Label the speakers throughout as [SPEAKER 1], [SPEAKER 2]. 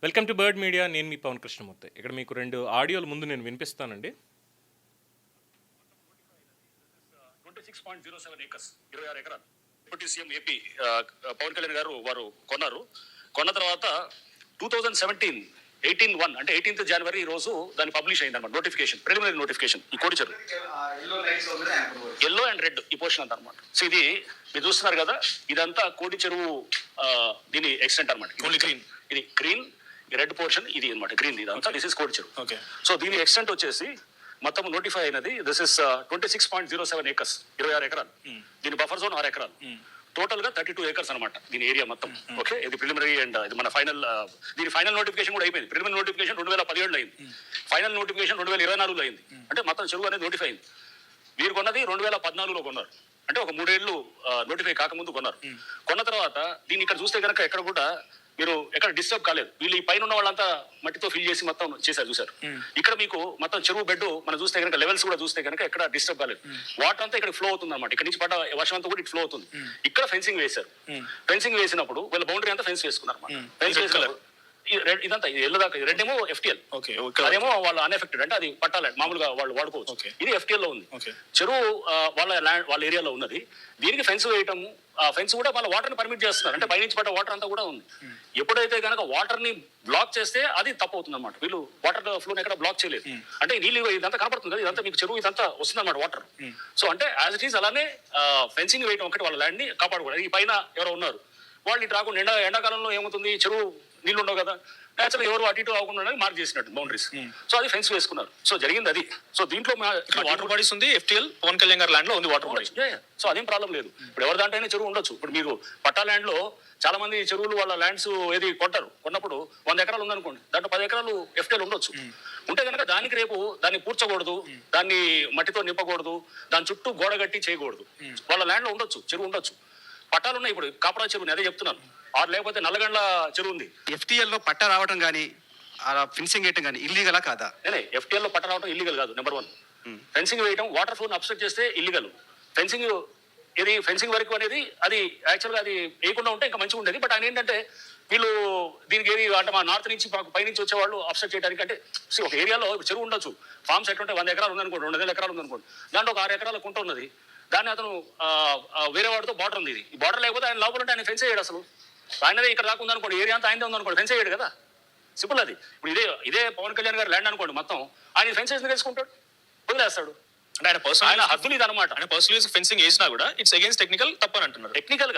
[SPEAKER 1] Welcome to bird media. నేను మీ పవన్ కృష్ణమూర్తి. ఇక్కడ మీకు 2 ఆడియోలు ముందు నేను వినిపిస్తానండి.
[SPEAKER 2] 26.07 acres, 26 ఎకరాలు deputy CM AP Pawan Kalyan గారు వారు కొన్న తర్వాత 2017 అంటే 18th జనవరి ఈ రోజు దాన్ని పబ్లిష్ అయింది అనమాట. Notification, preliminary notification. ఈ కోడిచెరు ఎల్లో అండ్ రెడ్ ఈ పోర్షన్ అంత అనమాట. సో ఇది మీరు చూస్తున్నారు కదా, ఇదంతా కోడి చెరువు దీని ఎక్స్టెంట్ అనమాట. గ్రీన్, ఇది గ్రీన్, రెడ్ పోర్షన్ ఇది అనమాట. గ్రీన్ ఇదంతా దిస్ ఇస్ కోడి చెరువు. ఓకే, సో దీని ఎక్స్టెంట్ వచ్చేసి మొత్తం నోటిఫై అయినది దిస్ ఇస్ 26.07 acres, 26 ఎకరాలు. దీని బఫర్ జోన్ 6 ఎకరాలు. టోటల్ గా 32 acres అనమాట దీని ఏరియా మొత్తం. ఓకే, ఇది ప్రిలిమినరీ అండ్ ఇది మన ఫైనల్. దీని ఫైనల్ నోటిఫికేషన్ కూడా అయిపోయింది. ప్రిలిమినరీ నోటిఫికేషన్ 2017 అయింది, ఫైనల్ నోటిఫికేషన్ 2024 అయింది. అంటే మొత్తం చెరువు అనేది నోటిఫై అయింది. వీరు కొన్నది 2014లో కొన్నారు, అంటే ఒక 3 ఏళ్ళు నోటిఫై కాకముందు కొన్నారు. కొన్న తర్వాత దీన్ని ఇక్కడ చూస్తే కనుక ఎక్కడ కూడా మీరు ఎక్కడ డిస్టర్బ్ కాలేదు. వీళ్ళు ఈ పైన ఉన్న వాళ్ళంతా మట్టితో ఫిల్ చేసి మొత్తం చూసారు. ఇక్కడ మీకు మొత్తం చెరువు బెడ్ మనం చూస్తే కనుక లెవెల్స్ కూడా చూస్తే కనుక ఎక్కడ డిస్టర్బ్ కాలేదు. వాటర్ అంతా ఇక్కడ ఫ్లో అవుతుంది అనమాట. ఇక్కడ నుంచి పడ్డ వర్షం అంతా కూడా ఇటు ఫ్లో అవుతుంది. ఇక్కడ ఫెన్సింగ్ వేశారు. ఫెన్సింగ్ వేసినప్పుడు వీళ్ళ బౌండరీ అంతా ఫెన్స్ వేసుకున్నారు అనమాట. ఫెన్స్ వేసుకున్నారు. ఇదంతా ఎల్లో దాకా, రెడ్ ఏమో FTL, అదేమో వాళ్ళు అన్ఎఫెక్టెడ్, అంటే అది పట్టాలండి మామూలుగా వాళ్ళు వాడుకోవచ్చు. ఇది FTL లో ఉంది. చెరువు వాళ్ళ ల్యాండ్, వాళ్ళ ఏరియాలో ఉన్నది. దీనికి ఫెన్స్ వేయటము, ఆ ఫెన్స్ కూడా వాళ్ళ వాటర్ ని పర్మిట్ చేస్తున్నారు. అంటే పైనుంచి పడ్డ వాటర్ అంతా కూడా ఉంది. ఎప్పుడైతే కనుక వాటర్ ని బ్లాక్ చేస్తే అది తప్పు అవుతుంది అనమాట. వీళ్ళు వాటర్ ఫ్లో ఎక్కడ బ్లాక్ చేయలేదు. అంటే నీళ్ళు ఇదంతా కనపడుతుంది కదా, ఇదంతా మీకు చెరువు ఇదంతా వస్తుంది అనమాట వాటర్. సో అంటే యాజ్ ఇట్ ఈస్ అలానే ఫెన్సింగ్ వేయటం ఒకటి వాళ్ళ ల్యాండ్ ని కాపాడుకోవడం. ఈ పైన ఎవరో ఉన్నారు, వాళ్ళు ఇటు రాకుండా ఎండాకాలంలో ఏమవుతుంది, చెరువు నీళ్ళు ఉండవు కదా, నేచురల్ ఎవరు అటు ఇటు అవ్వకుండా మార్క్ చేసినట్టు బౌండరీస్. సో అది ఫెన్స్ వేసుకున్నారు. సో జరిగింది అది. సో దీంట్లో
[SPEAKER 3] వాటర్ బాడీస్ ఉంది, FTL పవన్ కళ్యాణ్ గారి ల్యాండ్ లో ఉంది వాటర్ బాడీస్.
[SPEAKER 2] సో అదేం ప్రాబ్లం లేదు. ఇప్పుడు ఎవరి దాంట్లో చెరువు ఉండొచ్చు. ఇప్పుడు మీరు పట్టా ల్యాండ్ లో చాలా మంది చెరువులు వాళ్ళ ల్యాండ్స్ ఏది కొంటారు, కొన్నప్పుడు 100 ఎకరాలు ఉందనుకోండి, దాంట్లో 10 ఎకరాలు FTL ఉండొచ్చు. ఉంటే కనుక దానికి రేపు దాన్ని పూడ్చకూడదు, దాన్ని మట్టితో నింపకూడదు, దాని చుట్టూ గోడ కట్టి చేయకూడదు. వాళ్ళ ల్యాండ్ లో ఉండొచ్చు, చెరువు ఉండొచ్చు. పట్టాలు ఉన్నాయి. ఇప్పుడు కాపరా చెరువు అదే చెప్తున్నాను, లేకపోతే నల్లగండ్ల చెరువు ఉంది.
[SPEAKER 4] FTL లో పట్ట రావడం కానీ ఫెన్సింగ్ వేయటం కానీ ఇల్లీగలా కాదా?
[SPEAKER 2] FTL లో పట్ట రావడం ఇల్లీగల్ కాదు. నెంబర్ 1, ఫెన్సింగ్ వేయడం, వాటర్ ఫ్లోని అబ్స్ట్రక్ట్ చేస్తే ఇల్లీగల్. ఫెన్సింగ్ ఇది ఫెన్సింగ్ వరకు అనేది అది యాక్చువల్గా అది వేయకుండా ఉంటే ఇంకా మంచిగా ఉండేది. బట్ ఆయన ఏంటంటే వీళ్ళు దీనికి ఏది అంటే మా నార్త్ నుంచి పైనుంచి వచ్చేవాళ్ళు అబ్స్ట్రక్ట్ చేయడానికి. అంటే ఒక ఏరియాలో చెరువు ఉండొచ్చు, ఫార్మ్స్ ఎట్లుంటే 100 ఎకరాలు ఉందనుకోండి, 200 ఎకరాలు ఉందనుకోండి, దాంట్లో ఒక 6 ఎకరాల కుంట ఉన్నది. దాన్ని అతను వేరే వాడితో బార్డర్ ఉంది. ఇది ఈ బార్డర్ లేకపోతే ఆయన లోపల ఉంటే ఆయన ఫెన్స్ చేయడు అసలు. ఆయనదే ఇక్కడ దాకా ఉందనుకోండి, ఏరియా అంతా ఆయనదే ఉందనుకోండి, ఫెన్స్ చేయడు కదా. సింపుల్ అది. ఇప్పుడు ఇదే పవన్ కళ్యాణ్ గారు ల్యాండ్ అనుకోండి, మొత్తం ఆయన ఫెన్స్ వేసి తెలుసుకుంటాడు, వదిలేస్తాడు.
[SPEAKER 3] అంటే ఆయన
[SPEAKER 2] హద్దులు ఇది అనమాట.
[SPEAKER 3] ఆయన పర్సనల్ ఫెన్సింగ్ వేసినా కూడా ఇట్స్ అగైన్స్ టెక్నికల్ తప్పని అంటున్నారు.
[SPEAKER 2] టెక్నికల్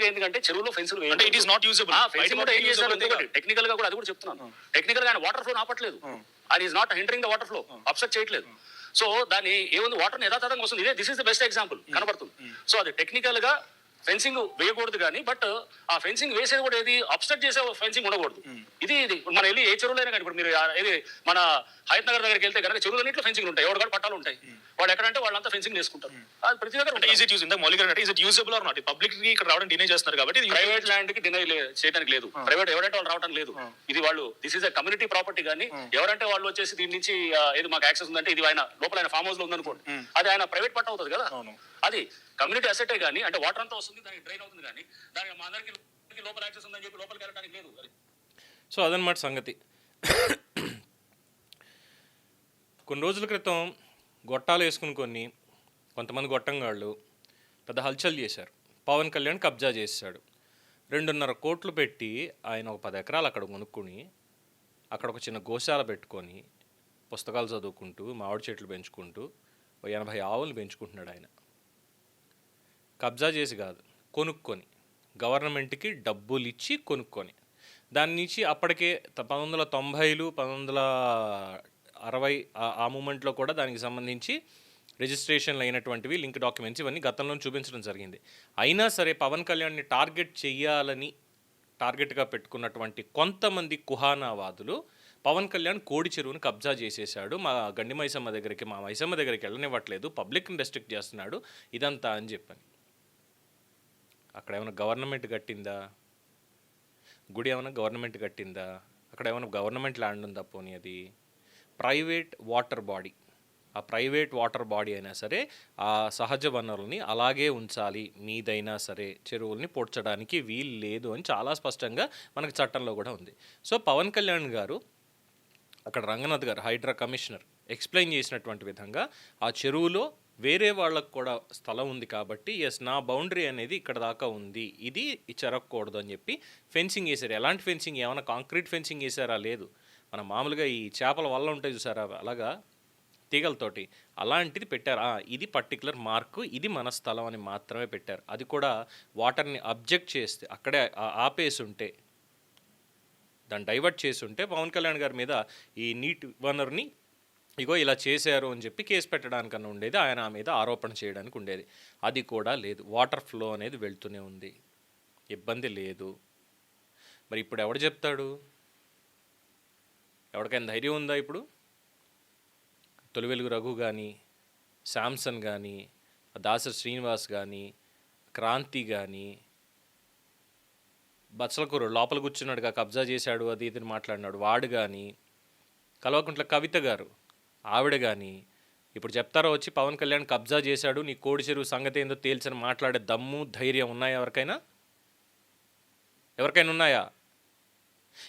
[SPEAKER 2] గా ఎందుకంటే చెరువులో ఫెన్సింగ్
[SPEAKER 3] అంటే it is not usable.
[SPEAKER 2] Technical గా కూడా అది కూడా చెప్తున్నాను. టెక్నికల్ గా ఆయన వాటర్ ఫ్లో ఆపట్లేదు. ఆయన is not hindering the water flow, obstruct చేయట్లేదు. సో దాన్ని ఏముంది, వాటర్ యథాతథంగా వస్తుంది. This is the best example కనబడుతుంది. సో అది టెక్నికల్ గా ఫెన్సింగ్ వేయకూడదు కానీ, బట్ ఆ ఫెన్సింగ్ వేసేది కూడా ఏది అబ్స్ట్రక్ట్ చేసే ఫెన్సింగ్ ఉండకూడదు. ఇది మన వెళ్ళి ఏ చెరువులైనా కానీ, ఇప్పుడు మీరు ఇది మన హయత్ నగర్ దగ్గరికి వెళ్తే కనుక చెరువులన్నింటిలో ఫెన్సింగ్ ఉంటాయి, ఎవరు కూడా పట్టాలు ఉంటాయి. వాళ్ళు ఎక్కడంటే వాళ్ళంతా ఫెన్సింగ్ చేసుకుంటారు. అది ప్రతి దగ్గర
[SPEAKER 3] యూజబుల్ ఆర్ నాట్. పబ్లిక్ కి ఇక్కడ రావడం డినై చేస్తున్నారు కాబట్టి
[SPEAKER 2] ప్రైవేట్ ల్యాండ్ కి డినై చేయడానికి లేదు. ప్రైవేట్ ఎవరంటే వాళ్ళు రావడం లేదు. ఇది వాళ్ళు this is a community property. కానీ ఎవరంటే వాళ్ళు వచ్చేసి దీని నుంచి ఏది మాకు యాక్సెస్ ఉందంటే, ఇది ఆయన లోపల ఆయన ఫామ్ హౌస్ లో ఉందనుకోండి, అది ఆయన ప్రైవేట్ పట్ట అవుతుంది కదా. అది కమ్యూనిటీ అసెటే కానీ, అంటే వాటర్ అంతా వస్తుంది, దానికి డ్రైన్ అవుతుంది కానీ దానికి మా అందరికి లోపల యాక్సెస్ ఉందని చెప్పి లోపలికి వెళ్ళడానికి లేదు.
[SPEAKER 1] సో అదనమాట సంగతి. కొన్ని రోజుల క్రితం గొట్టాలు వేసుకుని కొంతమంది గొట్టంగాళ్ళు పెద్ద హల్చల్ చేశారు. పవన్ కళ్యాణ్ కబ్జా చేశాడు. 2.5 కోట్లు పెట్టి ఆయన ఒక 10 ఎకరాలు అక్కడ కొనుక్కుని అక్కడ ఒక చిన్న గోశాల పెట్టుకొని పుస్తకాలు చదువుకుంటూ మామిడి చెట్లు పెంచుకుంటూ 80 ఆవులు పెంచుకుంటున్నాడు. ఆయన కబ్జా చేసి కాదు, కొనుక్కొని, గవర్నమెంట్కి డబ్బులు ఇచ్చి కొనుక్కొని, దాని నుంచి అప్పటికే 1990లు 1960 ఆ మూమెంట్లో కూడా దానికి సంబంధించి రిజిస్ట్రేషన్లు అయినటువంటివి లింక్ డాక్యుమెంట్స్ ఇవన్నీ గతంలో చూపించడం జరిగింది. అయినా సరే పవన్ కళ్యాణ్ని టార్గెట్గా పెట్టుకున్నటువంటి కొంతమంది కుహానావాదులు పవన్ కళ్యాణ్ కోడి చెరువును కబ్జా చేసేసాడు, మా గండి మైసమ్మ దగ్గరికి వెళ్ళనివ్వట్లేదు, పబ్లిక్ని రెస్ట్రిక్ట్ చేస్తున్నాడు, ఇదంతా అని చెప్పని. అక్కడ ఏమైనా గవర్నమెంట్ కట్టిందా? గుడి ఏమైనా గవర్నమెంట్ కట్టిందా? అక్కడ ఏమైనా గవర్నమెంట్ ల్యాండ్ ఉందా? పోనీ అది ప్రైవేట్ వాటర్ బాడీ, ఆ ప్రైవేట్ వాటర్ బాడీ అయినా సరే ఆ సహజ వనరుల్ని అలాగే ఉంచాలి, మీదైనా సరే చెరువుల్ని పూడ్చడానికి వీలు లేదు అని చాలా స్పష్టంగా మనకు చట్టంలో కూడా ఉంది. సో పవన్ కళ్యాణ్ గారు అక్కడ రంగనాథ్ గారు హైడ్రా కమిషనర్ ఎక్స్ప్లెయిన్ చేసినటువంటి విధంగా ఆ చెరువులో వేరే వాళ్ళకు కూడా స్థలం ఉంది కాబట్టి ఎస్ నా బౌండరీ అనేది ఇక్కడ దాకా ఉంది, ఇది చెరగకూడదు అని చెప్పి ఫెన్సింగ్ వేశారు. ఎలాంటి ఫెన్సింగ్? ఏమైనా కాంక్రీట్ ఫెన్సింగ్ వేసారా? లేదు. మన మామూలుగా ఈ చేపల వల్ల ఉంటాయి చూసారా, అలాగా తీగలతోటి అలాంటిది పెట్టారు. ఇది పర్టికులర్ మార్కు, ఇది మన స్థలం అని మాత్రమే పెట్టారు. అది కూడా వాటర్ని అబ్జెక్ట్ చేస్తే అక్కడే ఆపేసి ఉంటే, దాన్ని డైవర్ట్ చేసి ఉంటే పవన్ కళ్యాణ్ గారి మీద ఈ నీటి వనరుని ఇగో ఇలా చేశారు అని చెప్పి కేసు పెట్టడానికన్నా ఉండేది, ఆయన మీద ఆరోపణ చేయడానికి ఉండేది. అది కూడా లేదు. వాటర్ ఫ్లో అనేది వెళ్తూనే ఉంది, ఇబ్బంది లేదు. మరి ఇప్పుడు ఎవడు చెప్తాడు? ఎవరికైనా ధైర్యం ఉందా ఇప్పుడు? తొలి వెలుగు రఘు కానీ, శాంసన్ కానీ, దాసరి శ్రీనివాస్ కానీ, క్రాంతి కానీ, బచ్చలకూరు లోపల కూర్చున్నాడుగా కబ్జా చేశాడు అది ఇది మాట్లాడినాడు వాడు కానీ, కల్వకుంట్ల కవిత గారు ఆవిడ కానీ ఇప్పుడు చెప్తారో వచ్చి పవన్ కళ్యాణ్ కబ్జా చేశాడు, నీ కోడి చెరువు సంగతి ఏందో తేల్చని మాట్లాడే దమ్ము ధైర్యం ఉన్నాయా ఎవరికైనా? ఉన్నాయా?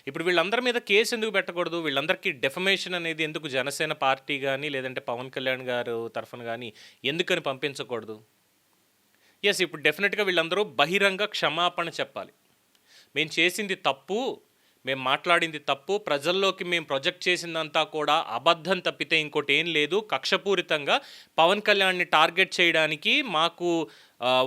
[SPEAKER 1] ఇప్పుడు వీళ్ళందరి మీద కేసు ఎందుకు పెట్టకూడదు? వీళ్ళందరికీ డెఫమేషన్ అనేది ఎందుకు జనసేన పార్టీ కానీ లేదంటే పవన్ కళ్యాణ్ గారు తరఫున కానీ ఎందుకని పంపించకూడదు? ఎస్, ఇప్పుడు డెఫినెట్గా వీళ్ళందరూ బహిరంగ క్షమాపణ చెప్పాలి. మేము చేసింది తప్పు, మేము మాట్లాడింది తప్పు, ప్రజల్లోకి మేము ప్రొజెక్ట్ చేసిందంతా కూడా అబద్ధం తప్పితే ఇంకోటి ఏం లేదు, కక్షపూరితంగా పవన్ కళ్యాణ్ని టార్గెట్ చేయడానికి మాకు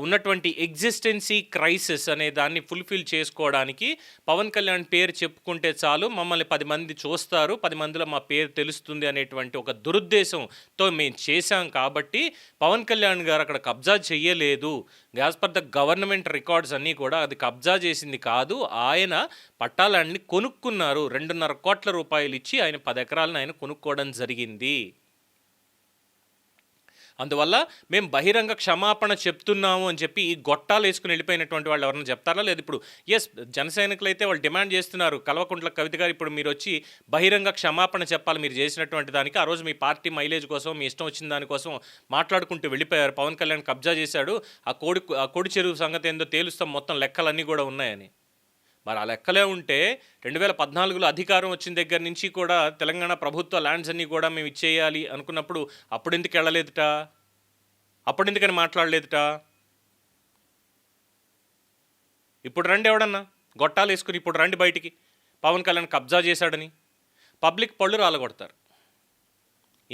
[SPEAKER 1] ఉన్నటువంటి ఎగ్జిస్టెన్సీ క్రైసిస్ అనే దాన్ని ఫుల్ఫిల్ చేసుకోవడానికి పవన్ కళ్యాణ్ పేరు చెప్పుకుంటే చాలు, మమ్మల్ని 10 మంది చూస్తారు, 10 మందిలో మా పేరు తెలుస్తుంది అనేటువంటి ఒక దురుద్దేశంతో మేము చేశాం. కాబట్టి పవన్ కళ్యాణ్ గారు అక్కడ కబ్జా చెయ్యలేదు. As per the government records అన్నీ కూడా అది కబ్జా చేసింది కాదు, ఆయన పట్టాలన్నీ కొనుక్కున్నారు. 2.5 కోట్ల రూపాయలు ఇచ్చి ఆయన 10 ఎకరాలను ఆయన కొనుక్కోవడం జరిగింది. అందువల్ల మేము బహిరంగ క్షమాపణ చెప్తున్నాము అని చెప్పి ఈ గొట్టాలు వేసుకుని వెళ్ళిపోయినటువంటి వాళ్ళు ఎవరైనా చెప్తారా? లేదు. ఇప్పుడు ఎస్, జన సైనికులు అయితే వాళ్ళు డిమాండ్ చేస్తున్నారు, కల్వకుంట్ల కవిత గారు ఇప్పుడు మీరు వచ్చి బహిరంగ క్షమాపణ చెప్పాలి మీరు చేసినటువంటి దానికి. ఆ రోజు మీ పార్టీ మైలేజ్ కోసం మీ ఇష్టం వచ్చిన దానికోసం మాట్లాడుకుంటూ వెళ్ళిపోయారు. పవన్ కళ్యాణ్ కబ్జా చేశాడు, ఆ కోడి చెరువు సంగతి ఏందో తేలుస్తాం, మొత్తం లెక్కలన్నీ కూడా ఉన్నాయని. మరి ఆ లెక్కలే ఉంటే 2014లో అధికారం వచ్చిన దగ్గర నుంచి కూడా తెలంగాణ ప్రభుత్వ ల్యాండ్స్ అన్నీ కూడా మేము ఇచ్చేయాలి అనుకున్నప్పుడు అప్పుడు ఎందుకు వెళ్ళలేదుట? అప్పుడు ఎందుకని మాట్లాడలేదుట? ఇప్పుడు రండి, ఎవడన్నా గొట్టాలు వేసుకుని ఇప్పుడు రండి బయటికి, పవన్ కళ్యాణ్ కబ్జా చేశాడని పబ్లిక్ పళ్ళు రాలగొడతారు.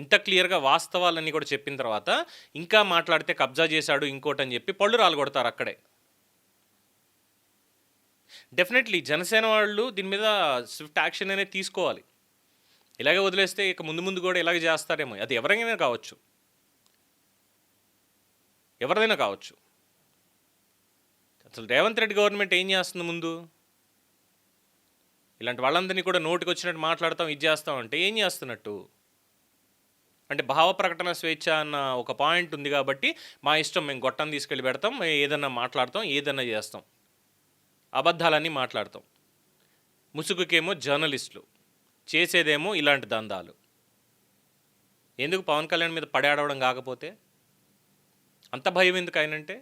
[SPEAKER 1] ఇంత క్లియర్గా వాస్తవాలన్నీ కూడా చెప్పిన తర్వాత ఇంకా మాట్లాడితే కబ్జా చేశాడు ఇంకోటని చెప్పి పళ్ళు రాలగొడతారు అక్కడే. డెఫినెట్లీ జనసేన వాళ్ళు దీని మీద స్విఫ్ట్ యాక్షన్ అనేది తీసుకోవాలి. ఇలాగే వదిలేస్తే ఇక ముందు కూడా ఇలాగే చేస్తారేమో. అది ఎవరైనా కావచ్చు, ఎవరిదైనా కావచ్చు. అసలు రేవంత్ రెడ్డి గవర్నమెంట్ ఏం చేస్తుంది ముందు? ఇలాంటి వాళ్ళందరినీ కూడా నోటికి వచ్చినట్టు మాట్లాడతాం, ఇది చేస్తాం అంటే ఏం చేస్తున్నట్టు? అంటే భావ ప్రకటన స్వేచ్ఛ అన్న ఒక పాయింట్ ఉంది కాబట్టి మా ఇష్టం, మేము గొట్టం తీసుకెళ్ళి పెడతాం, ఏదన్నా మాట్లాడతాం, ఏదన్నా చేస్తాం, అబద్ధాలన్నీ మాట్లాడతాం. ముసుగుకేమో జర్నలిస్టులు, చేసేదేమో ఇలాంటి దందాలు. ఎందుకు పవన్ కళ్యాణ్ మీద పడాడవడం కాకపోతే అంత భయం ఎందుకు? ఆయనంటే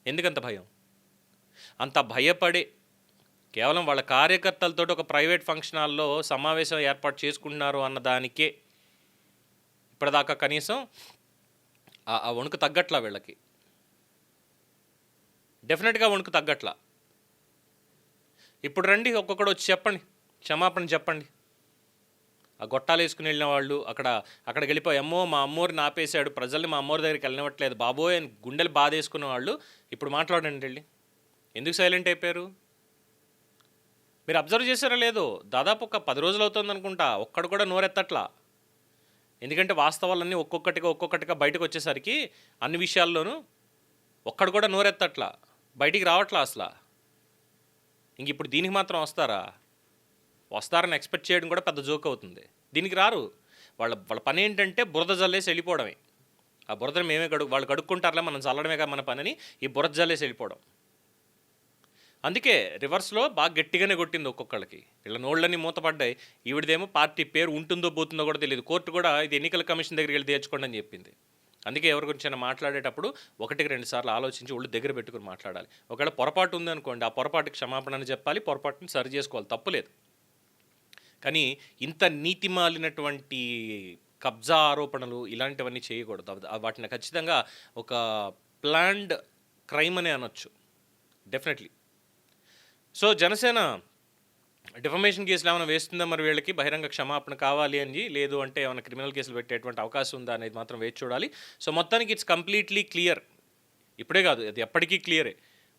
[SPEAKER 1] ఎందుకంత భయం? అంత భయపడే కేవలం వాళ్ళ కార్యకర్తలతో ఒక ప్రైవేట్ ఫంక్షన్ హాల్లో సమావేశం ఏర్పాటు చేసుకుంటున్నారు అన్నదానికే ఇప్పటిదాకా కనీసం ఆ వణుకు తగ్గట్లా వీళ్ళకి. డెఫినెట్గా వణుకు తగ్గట్లా. ఇప్పుడు రండి, ఒక్కొక్కడు వచ్చి చెప్పండి, క్షమాపణ చెప్పండి. ఆ గొట్టాలు వేసుకుని వెళ్ళిన వాళ్ళు అక్కడికి వెళ్ళిపోయి అమ్మో మా అమ్మోరిని ఆపేశాడు, ప్రజల్ని మా అమ్మోరి దగ్గరికి వెళ్ళనివ్వట్లేదు బాబోయ్ అని గుండెలు బాధేసుకున్న వాళ్ళు ఇప్పుడు మాట్లాడండి వెళ్ళి. ఎందుకు సైలెంట్ అయిపోయారు? మీరు అబ్జర్వ్ చేశారా లేదో, దాదాపు ఒక 10 రోజులు అవుతుంది అనుకుంటా, ఒక్కడు కూడా నోరెత్తట్లా. ఎందుకంటే వాస్తవాలన్నీ ఒక్కొక్కటిగా బయటకు వచ్చేసరికి అన్ని విషయాల్లోనూ ఒక్కడు కూడా నోరెత్తట్లా, బయటికి రావట్లా అసలు. ఇంక ఇప్పుడు దీనికి మాత్రం వస్తారని ఎక్స్పెక్ట్ చేయడం కూడా పెద్ద జోక్ అవుతుంది. దీనికి రారు. వాళ్ళ పని ఏంటంటే బురద జల్లేసి వెళ్ళిపోవడమే. ఆ బురదను మేమే వాళ్ళు కడుక్కుంటారులే, మనం చల్లడమే కదా మన పనిని ఈ బురద జల్లేసి వెళ్ళిపోవడం. అందుకే రివర్స్లో బాగా గట్టిగానే కొట్టింది ఒక్కొక్కళ్ళకి. వీళ్ళ నోళ్ళని మూతపడ్డాయి. ఈవిడదేమో పార్టీ పేరు ఉంటుందో పోతుందో కూడా తెలియదు. కోర్టు కూడా ఇది ఎన్నికల కమిషన్ దగ్గరికి వెళ్ళి తెచ్చుకోండి అని చెప్పింది. అందుకే ఎవరి గురించి మాట్లాడేటప్పుడు 1-2 సార్లు ఆలోచించి ఒళ్ళు దగ్గర పెట్టుకుని మాట్లాడాలి. ఒకవేళ పొరపాటు ఉందనుకోండి, ఆ పొరపాటుకి క్షమాపణ అని చెప్పాలి, పొరపాటుని సరి చేసుకోవాలి, తప్పులేదు. కానీ ఇంత నీతి మాలినటువంటి కబ్జా ఆరోపణలు ఇలాంటివన్నీ చేయకూడదు. వాటిని ఖచ్చితంగా ఒక ప్లాన్డ్ క్రైమ్ అనే అనొచ్చు డెఫినెట్లీ. సో జనసేన డిఫమేషన్ కేసులు ఏమైనా వేస్తుందా మరి వీళ్ళకి? బహిరంగ క్షమాపణ కావాలి అని, లేదు అంటే ఏమైనా క్రిమినల్ కేసులు పెట్టేటువంటి అవకాశం ఉందా అనేది మాత్రం వేచి చూడాలి. సో మొత్తానికి ఇట్స్ కంప్లీట్లీ క్లియర్. ఇప్పుడే కాదు, అది ఎప్పటికీ క్లియరే.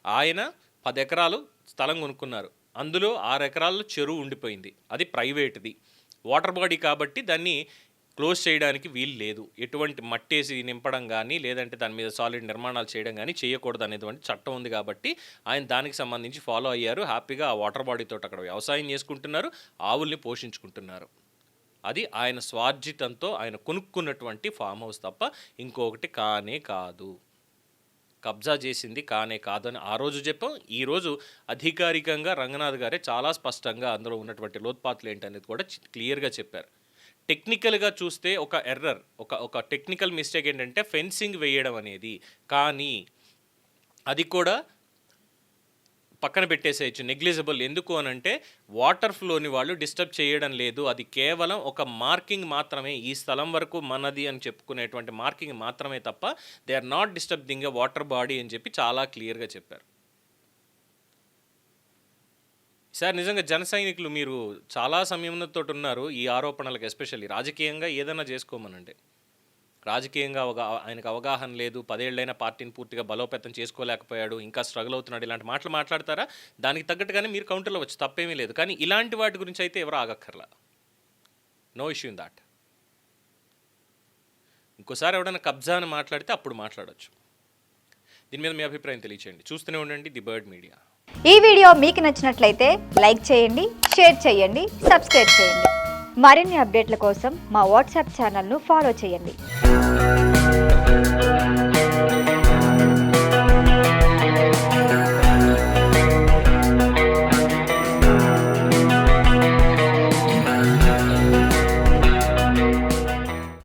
[SPEAKER 1] ఆయన 10 ఎకరాలు స్థలం కొనుక్కున్నారు. అందులో 6 ఎకరాల్లో చెరువు ఉండిపోయింది. అది ప్రైవేట్ది, వాటర్ బాడీ కాబట్టి దాన్ని క్లోజ్ చేయడానికి వీలు లేదు. ఎటువంటి మట్టేసి నింపడం కానీ లేదంటే దాని మీద సాలిడ్ నిర్మాణాలు చేయడం కానీ చేయకూడదు అనేటువంటి చట్టం ఉంది కాబట్టి ఆయన దానికి సంబంధించి ఫాలో అయ్యారు. హ్యాపీగా ఆ వాటర్ బాడీతో అక్కడ వ్యవసాయం చేసుకుంటున్నారు, ఆవుల్ని పోషించుకుంటున్నారు. అది ఆయన స్వార్జితంతో ఆయన కొనుక్కున్నటువంటి ఫామ్ హౌస్ తప్ప ఇంకొకటి కానే కాదు. కబ్జా చేసింది కానే కాదు అని ఆ రోజు చెప్పాం. ఈరోజు అధికారికంగా రంగనాథ్ గారే చాలా స్పష్టంగా అందులో ఉన్నటువంటి లోత్పాతులు ఏంటనేది కూడా క్లియర్గా చెప్పారు. టెక్నికల్గా చూస్తే ఒక ఎర్రర్, ఒక టెక్నికల్ మిస్టేక్ ఏంటంటే ఫెన్సింగ్ వేయడం అనేది. కానీ అది కూడా పక్కన పెట్టేసేయచ్చు, నెగ్లిజిబుల్. ఎందుకు అనంటే వాటర్ ఫ్లోని వాళ్ళు డిస్టర్బ్ చేయడం లేదు. అది కేవలం ఒక మార్కింగ్ మాత్రమే, ఈ స్థలం వరకు మనది అని చెప్పుకునేటువంటి మార్కింగ్ మాత్రమే తప్ప they are not disturbing a water body అని చెప్పి చాలా క్లియర్గా చెప్పారు. సార్ నిజంగా జన సైనికులు మీరు చాలా సంయమనంతో ఉన్నారు ఈ ఆరోపణలకు. ఎస్పెషల్లీ రాజకీయంగా ఏదైనా చేసుకోమనండి, రాజకీయంగా ఆయనకు అవగాహన లేదు, 10 ఏళ్ళైనా పార్టీని పూర్తిగా బలోపేతం చేసుకోలేకపోయాడు, ఇంకా స్ట్రగుల్ అవుతున్నాడు, ఇలాంటి మాటలు మాట్లాడతారా? దానికి తగ్గట్టుగానే మీరు కౌంటర్లో వచ్చి తప్పేమీ లేదు. కానీ ఇలాంటి వాటి గురించి అయితే ఎవరు ఆగక్కర్లా. No issue in that. ఇంకోసారి ఎవడైనా కబ్జా అని మాట్లాడితే అప్పుడు మాట్లాడచ్చు. దీని మీద మీ అభిప్రాయం తెలియచేయండి. చూస్తూనే ఉండండి ది బర్డ్ మీడియా.
[SPEAKER 5] ఈ వీడియో మీకు నచ్చినట్లయితే లైక్ చేయండి, షేర్ చేయండి, సబ్స్క్రైబ్ చేయండి. మరిన్ని అప్డేట్ల కోసం మా వాట్సాప్ ఛానల్ను ఫాలో చేయండి.